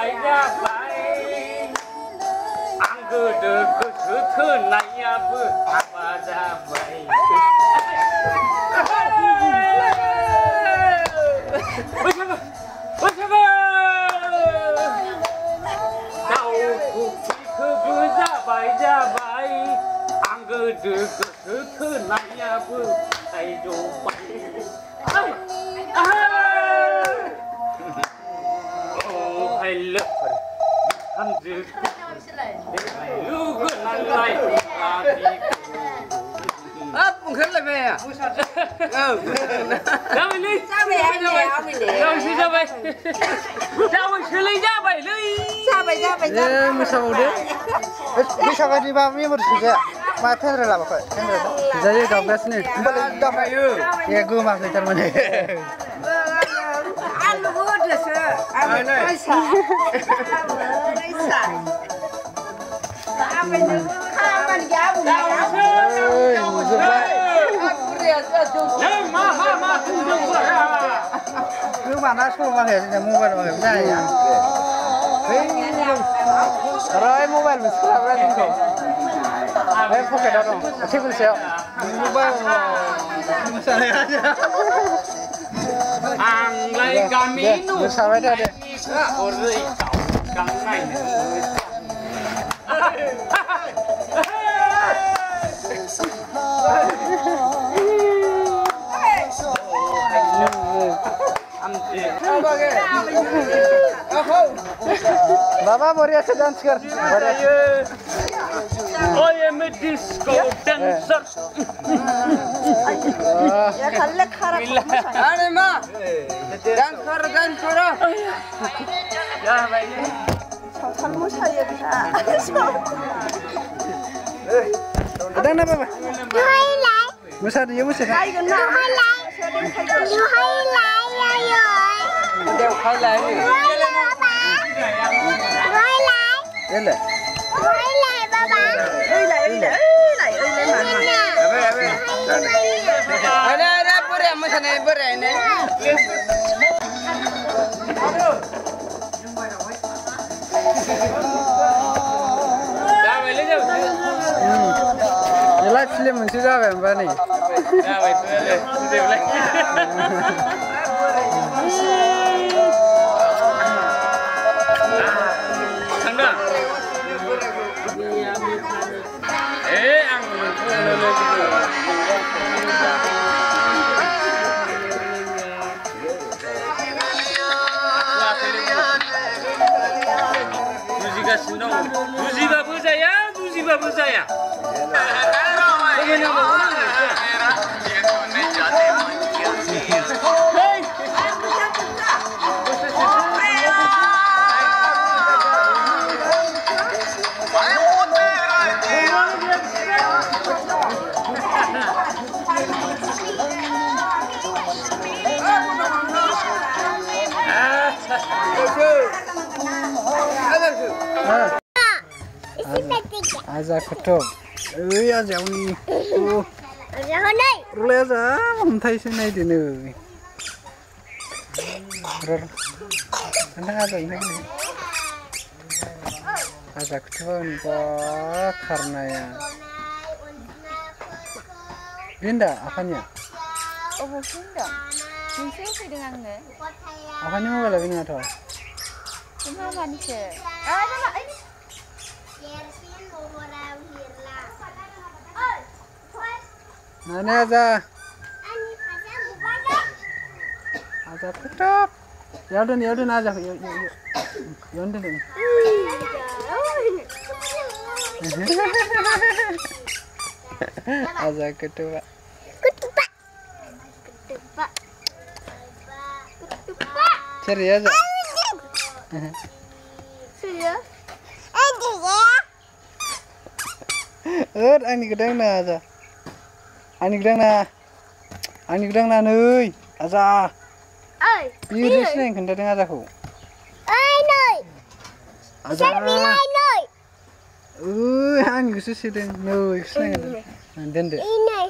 जाबाय आं गोदो गोसो थोनायाबो हाबा जाबाय दाउखौबो जाबाय आं गोदो गोसो थोनायाबो थाइजौबाय लोगोफोर हामजो लोगो नालाय ấp ओंखारलायबाय जाबायलै जाबाय मोसाबावदो बैसागोनि बा मेम'रिसो जाया मा फेन्द्रा लाबोखै जायो गाबगासिनो होमबालाय दामायो ए गोमाखै थारमाने mana semua ya mobile ya Rai mobile mesra berarti kok pocket dong table siap mobile misalnya aja Anglai kami nu sampai ada ori kang nai Bapak बढ़िया से डांस कर Oh ये मैं disco dancer Ya खाल्ले खरा अरे माँ डांस करो Ya भाई kamu saya bisa ada apa Pak Musa dia musa đều khai lại đi Ele ada pura musa nih pura ini live film mesti dah apa ni Ya baik tu boleh Buziba saya. Aja ketok, aja ni, rule aja, thai se nai dene, anda aja ini, aja ketok ni karena ya, Linda, apanya? Oh Linda, mungkin sih dengan ni. Apanya mau lagi ni atau? Cuma manis. Sama ini. Mana aja? Aja ketok. Ya udah aja. Ya udah. Aja ketok. Cari aja. Serius? Ani gedang na aja. Ani gedang na nuy. Aja. Oi. Biru sini kena dengar aku. Oi nuy. Aja. Bilai nuy. Ani gusu sini nuy sini. Dende. Ini.